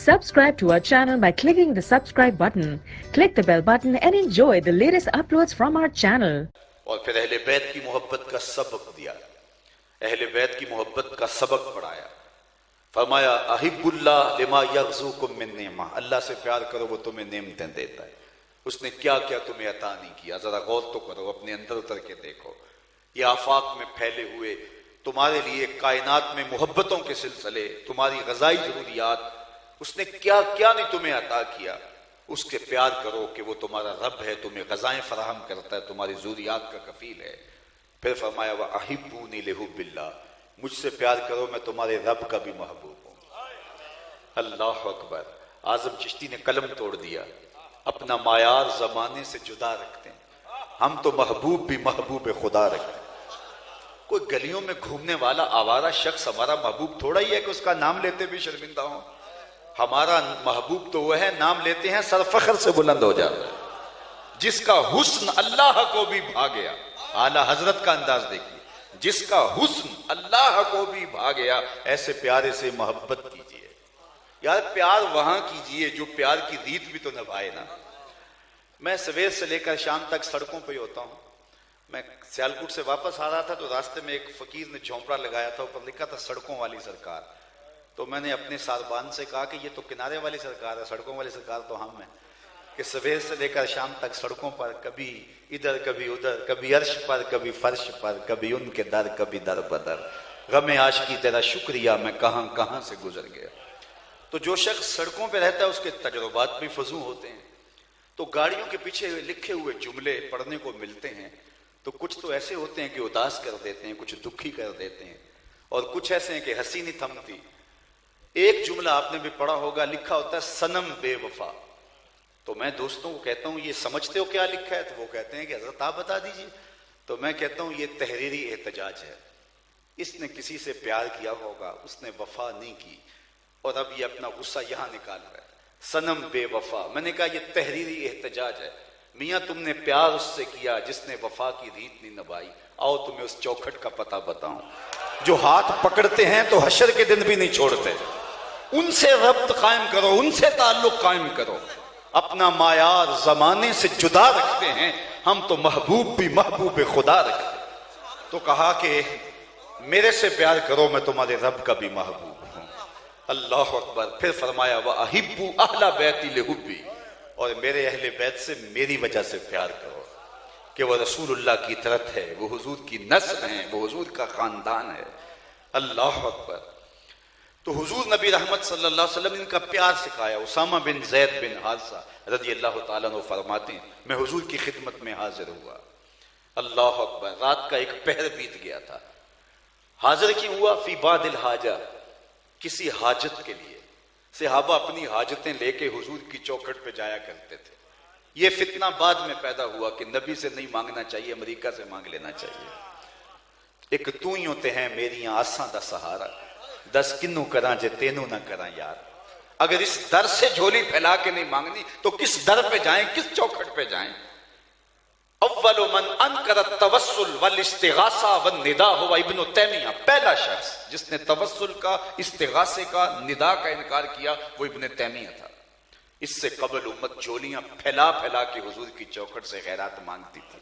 Subscribe to our channel by clicking the subscribe button. Click the bell button and enjoy the latest uploads from our channel. और फिर अहले बैत की मोहब्बत का सबक दिया, अहले बैत की मोहब्बत का सबक पढ़ाया। फरमाया अहिब्बुल्लाह लिमा यग़ज़ुकुम मिन निअमा, अल्लाह से प्यार करो वो तुम्हें नेमतें देता है। उसने क्या क्या तुम्हें अता नहीं किया, जरा गौर तो करो, अपने अंदर उतर के देखो। ये आफाक में फैले हुए तुम्हारे लिए कायनात में मोहब्बतों के सिलसिले, तुम्हारी ग़ज़ाई ज़रूरियात, उसने क्या क्या नहीं तुम्हें अता किया। उसके प्यार करो कि वो तुम्हारा रब है, तुम्हें ग़ज़ाएं फराहम करता है, तुम्हारी ज़रूरियात का कफील है। फिर फरमाया व अहिब्बूनी लिहुब्बिल्लाह, मुझसे प्यार करो मैं तुम्हारे रब का भी महबूब हूं। अल्लाह अकबर। आज़म चिश्ती ने कलम तोड़ दिया, अपना मायार जमाने से जुदा रखते हैं, हम तो महबूब भी महबूब खुदा रखते हैं। कोई गलियों में घूमने वाला आवारा शख्स हमारा महबूब थोड़ा ही है कि उसका नाम लेते भी शर्मिंदा हो। हमारा महबूब तो वह है, नाम लेते हैं सर फख्र से बुलंद हो जाता है, जिसका हुस्न अल्लाह को भी भा गया। आला हजरत का अंदाज देखिए, जिसका हुस्न अल्लाह को भी भा गया, ऐसे प्यारे से मोहब्बत कीजिए। यार प्यार वहां कीजिए जो प्यार की रीत भी तो निभाए ना। मैं सवेर से लेकर शाम तक सड़कों पर ही होता हूं। मैं सियालकोट से वापस आ रहा था तो रास्ते में एक फकीर ने झोंपड़ा लगाया था, ऊपर लिखा था सड़कों वाली सरकार। तो मैंने अपने सारबान से कहा कि ये तो किनारे वाली सरकार है, सड़कों वाली सरकार तो हम हैं, कि सवेर से लेकर शाम तक सड़कों पर, कभी इधर कभी उधर, कभी अर्श पर कभी फर्श पर, कभी उनके दर कभी दर बदर, गमे आशिकी तेरा शुक्रिया मैं कहां कहां से गुजर गया। तो जो शख्स सड़कों पे रहता है उसके तजुर्बात भी फजू होते हैं। तो गाड़ियों के पीछे लिखे हुए जुमले पढ़ने को मिलते हैं, तो कुछ तो ऐसे होते हैं कि उदास कर देते हैं, कुछ दुखी कर देते हैं, और कुछ ऐसे हैं कि हंसी नहीं थमती। एक जुमला आपने भी पढ़ा होगा, लिखा होता है सनम बेवफा। तो मैं दोस्तों को कहता हूं ये समझते हो क्या लिखा है? तो वो कहते हैं कि हजरत आप बता दीजिए। तो मैं कहता हूं ये तहरीरी एहतजाज है। इसने किसी से प्यार किया होगा, उसने वफा नहीं की, और अब ये अपना गुस्सा यहां निकाल रहा है, सनम बेवफा। मैंने कहा ये तहरीरी एहतजाज है। मियाँ तुमने प्यार उससे किया जिसने वफा की रीत नहीं निभाई। आओ तुम्हें उस चौखट का पता बताऊं, जो हाथ पकड़ते हैं तो हशर के दिन भी नहीं छोड़ते। उनसे रब्त कायम करो, उनसे ताल्लुक कायम करो। अपना मायार जमाने से जुदा रखते हैं, हम तो महबूब भी महबूब खुदा रखते। तो कहा कि मेरे से प्यार करो मैं तुम्हारे रब का भी महबूब हूं। अल्लाह अकबर। फिर फरमाया व अहिब्बू अहला बैती लिहुब्बी, और मेरे अहले बैत से मेरी वजह से प्यार करो कि वह रसूलुल्लाह की तरफ है, वो हुजूर की नस्ल है, वो हुजूर का खानदान है। अल्लाह अकबर। तो हुजूर नबी रहमत सल्लल्लाहु अलैहि वसल्लम ने इनका प्यार सिखाया। उसामा बिन ज़ैद बिन हारिसा रज़ी अल्लाह ताला अन्हु फरमाते हैं, मैं हुजूर की खिदमत में हाजिर हुआ। अल्लाह अकबर। रात का एक पहर बीत गया था। हाजिर क्यों हुआ? फी बादिल हाजा, किसी हाजत के लिए। सहाबा अपनी हाजतें लेके हुजूर की चौखट पे जाया करते थे। ये फितना बाद में पैदा हुआ कि नबी से नहीं मांगना चाहिए, अमेरिका से मांग लेना चाहिए। एक तू ही होते हैं मेरी आसां दा सहारा, दस किन्नू करा जे तेनू ना करा यार। अगर इस दर से झोली फैला के नहीं मांगनी तो किस दर पे जाएं, किस चौखट पे जाएं? अव्वल मन अनकर तवस्सुल वल इस्तिगासा वन निदा हुआ इब्न तैमिया। पहला शख्स जिसने तवस्सुल का, इस्तिगासे का, निदा का इनकार किया वो इब्न तैमिया था। इससे कबल उम्मत झोलियां फैला फैला के हुजूर की चौखट से खैरात मांगती थी,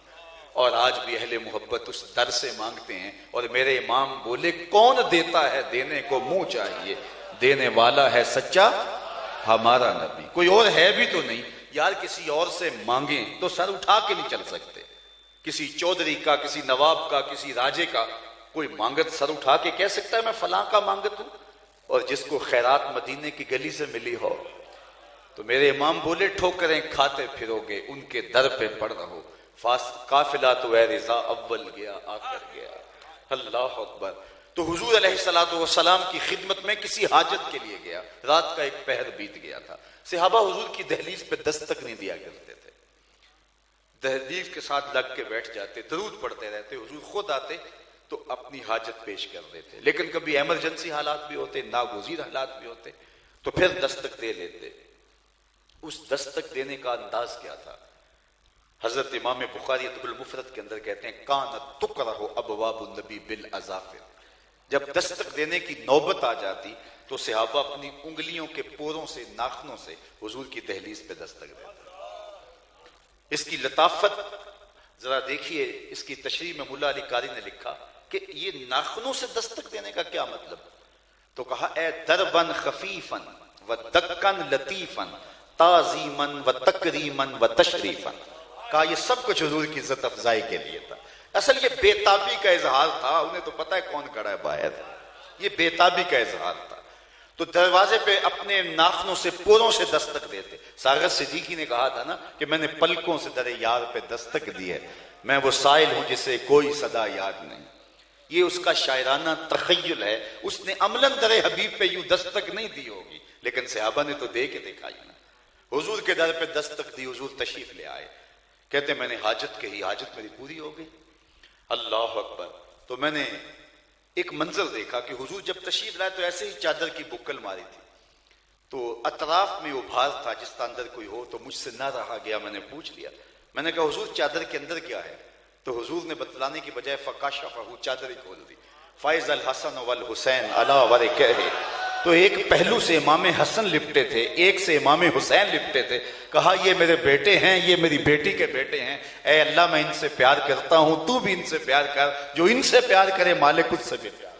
और आज भी अहले मोहब्बत उस दर से मांगते हैं। और मेरे इमाम बोले कौन देता है देने को मुंह चाहिए, देने वाला है सच्चा हमारा नबी, कोई और है भी तो नहीं। यार किसी और से मांगे तो सर उठा के नहीं चल सकते। किसी चौधरी का, किसी नवाब का, किसी राजे का कोई मांगत सर उठा के कह सकता है मैं फलां का मांगत हूं? और जिसको खैरात मदीने की गली से मिली हो, तो मेरे इमाम बोले ठोकरें खाते फिरोगे उनके दर पे पड़ रहो, काफिला तो ए रिजा अव्वल गया आकर गया। अल्लाह अकबर। तो हुजूर अलैहिस्सलातु वस्सलाम की खिदमत में किसी हाजत के लिए गया। रात का एक पहर बीत गया था। सहाबा हुजूर की दहलीज पे दस्तक नहीं दिया करते थे, दहलीज के साथ लग के बैठ जाते, दरूद पढ़ते रहते। हुजूर खुद आते तो अपनी हाजत पेश कर देते, लेकिन कभी इमरजेंसी हालात भी होते, नागुज़ीर हालात भी होते, तो फिर दस्तक दे लेते। उस दस्तक देने का अंदाज क्या था? हजरत इमाम बुखारी अदबुल मुफरद के अंदर कहते हैं कान तुकरहु अबवाबुन नबी बिल अज़ाफिर, जब दस्तक देने की नौबत आ जाती तो सहाबा अपनी उंगलियों के पोरों से, नाखनों से हुजूर की दहलीज पे दस्तक देते। इसकी लताफत जरा देखिए, इसकी तशरीह में मुल्ला अली कारी ने लिखा कि ये नाखनों से दस्तक देने का क्या मतलब। तो कहा, ए दरबन खफीफन व दक्कन लतीफन ताजीमन व तकरीमन व तशरीफन। कहा ये सब कुछ हुजूर की इज्जत अफजाई के लिए था। असल ये बेताबी का इजहार था, उन्हें तो पता है कौन खड़ा है बाहर, ये बेताबी का इजहार था। तो दरवाजे पे अपने नाखनों से, पोरों से दस्तक देते। सागर सिद्दीकी ने कहा था ना कि मैंने पलकों से दरे यार पे दस्तक दी है, मैं वो साइल हूं जिसे कोई सदा याद नहीं। ये उसका शायराना तखय्युल है। उसने अमलन दरे हबीब पे यूं दस्तक नहीं दी होगी, लेकिन सहाबा ने तो दे के दिखाई ना। हुजूर के दर पे दस्तक दी, हुजूर तशरीफ ले आए, कहते मैंने हाजत कही, हाजत मेरी पूरी हो गई। अल्लाह अकबर। तो मैंने एक मंजर देखा कि हुजूर जब तशरीफ लाए तो ऐसे ही चादर की बुक्कल मारी थी, तो अतराफ में उभार था, जिसका अंदर कोई हो। तो मुझसे ना रहा गया, मैंने पूछ लिया, मैंने कहा हुजूर चादर के अंदर क्या है। तो हुजूर ने बतलाने की बजाय फकाशफहू, चादर ही खोल दी। फाइज अल हसन वल हुसैन अला वरकह। तो एक पहलू से इमाम हसन लिपटे थे, एक से इमाम हुसैन लिपटे थे। कहा ये मेरे बेटे हैं, ये मेरी बेटी के बेटे हैं। ए अल्लाह मैं इनसे प्यार करता हूं, तू भी इनसे प्यार कर, जो इनसे प्यार करे मालिक उससे भी प्यार।